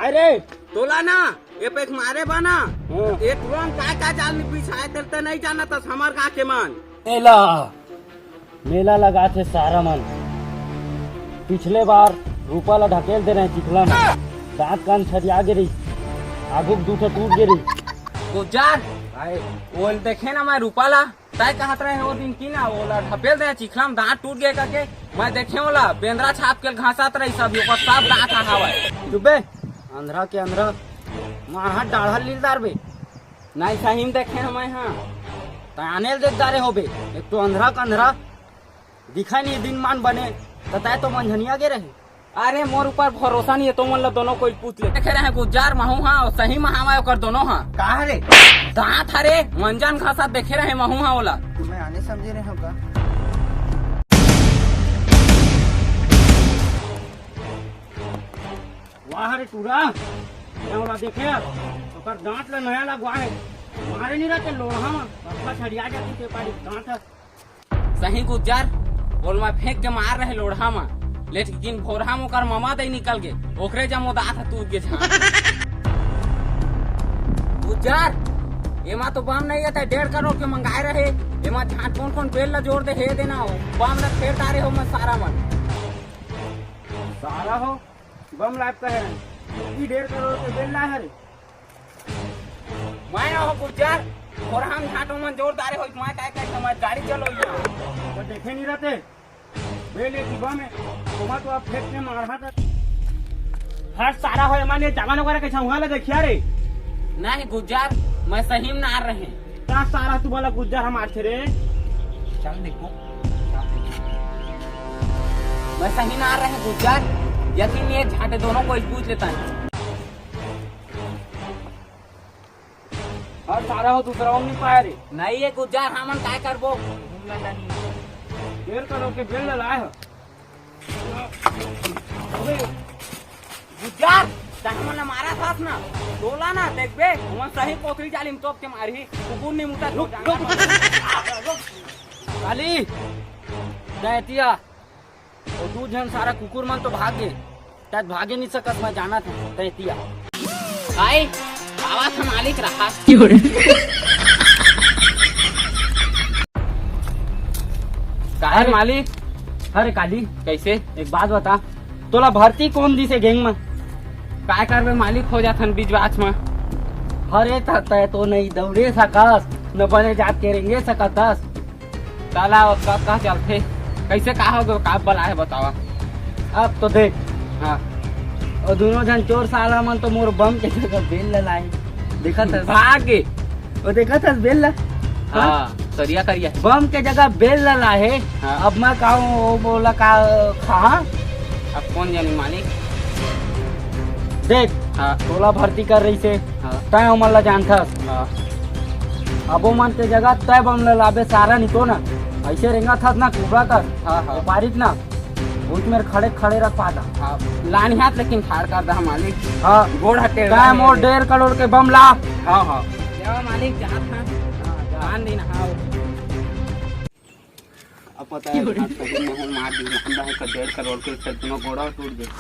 काय रे तोला ना ये पे मारे बना ये तुरंत का जाल में बिछाए तो नहीं जाना तो हमार का के मन मेला मेला लगा थे सारा मन। पिछले बार रूपा ला ढकेल दे रहे चिखला में, दांत कान छरिया गिरी, आगू दूठे टूट गिरी। गुजार भाई वो देखे ना मैं रूपाला तय कहत रहे वो दिन की ना ओला ढपेल दे चिखला में दांत टूट गए करके मैं देखे ओला बेंद्रा छाप के घासात रही सब ओकर सब दांत हवाए चुपे अंधरा के अंधरा मार डाढ़ा लीलदार बे नहीं सही में देखे हम हाँ ताने देख हो बे। एक तो अंधरा का अंधरा दिखा नहीं दिन मान बने तय तो मंझनिया के रहे। अरे मोर ऊपर भरोसा नहीं है तो मतलब दोनों कोई पूछ ले देखे रहे गुजार महू हाँ सही महावा कर दोनों हाँ कहा रे दांत हरे मंजन घासा देखे रहे महू हाँ ओला तुम्हें आने समझे रहे होगा। वाह रे टूरा ओला देखे ओकर दांत ला नया लगवा है मारे नहीं रहते लोहा अपना छड़िया जाती के पारी दांत सही गुजार बोल मैं फेंक के मार रहे लोढ़ा में लेकिन भोरहा में कर मामा दे निकल के ओकरे जमो दांत टूट के छा गुजार एमा तो बम नहीं है 1.5 करोड़ के मंगाए रहे एमा झाट कौन बेल ला जोड़ दे हे देना हो बम ला फेर तारे हो मैं सारा मन सारा हो बम लाइफ का है 1.5 करोड़ के बेल ला है रे मैं हो गुजार भोरहा में झाटो मन जोड़ तारे हो मैं काय काय समझ गाड़ी चलो यहाँ तो देखे नहीं रहते बेल एक बम है तुम तो आप फेंक के मारा था हर सारा हो माने जवान वगैरह कैसा हुआ लगे देखिया रे नहीं गुजार मैं सही में ना रहे का सारा तू वाला गुज्जर हम आते रे चल देखो मैं सही ना रहे गुजार यकीन ये झाटे दोनों को पूछ लेता है और सारा हो दूसरा नहीं पाया रे नहीं ये गुजार हमन काय करबो 1.5 करोड़ के बिल लाए हो गुजार हमन ने मारा था ना तोला ना देखबे हम सही पोखरी जालिम टोप के मारी कुकुर ने मुता रुक काली दैतिया और तू जन सारा कुकुर मन तो भाग गए तब भागे नहीं सकत मैं जाना था दैतिया भाई आवाज हम मालिक रहा काहे मालिक। अरे काली कैसे एक बात बता तोला भर्ती कौन दी से गैंग में काय करबे मालिक हो जाथन बीच बाच में अरे तय तो नहीं दौड़े सकस न बने जात के रेंगे सकतस ताला का चलते कैसे कहा होगा का बला है बतावा अब तो देख हाँ और दोनों जन चोर साला मन तो मोर बम के जगह बेल लाए देखा था भाग और देखा था बेल हाँ सरिया करिया बम के जगह बेल लाए हाँ। अब मैं कहूँ बोला का खा अब कौन जानी मालिक देख हाँ तोला भर्ती कर रही से हाँ तय उमर ला जानता हाँ अब वो मन के जगह तय बम लाबे सारा नहीं तो ना ऐसे रेंगा था ना कुबड़ा कर हाँ हाँ बारिश ना उस मेरे खड़े खड़े रख पाता हाँ लानी हाथ लेकिन खाड़ कर दा मालिक हाँ गोड़ हटे तय मोर 1.5 करोड़ के बम ला हाँ हाँ मालिक जहाँ था ध्यान देना हाँ अब पता है मार दी 1.5 करोड़ के गोड़ा टूट गया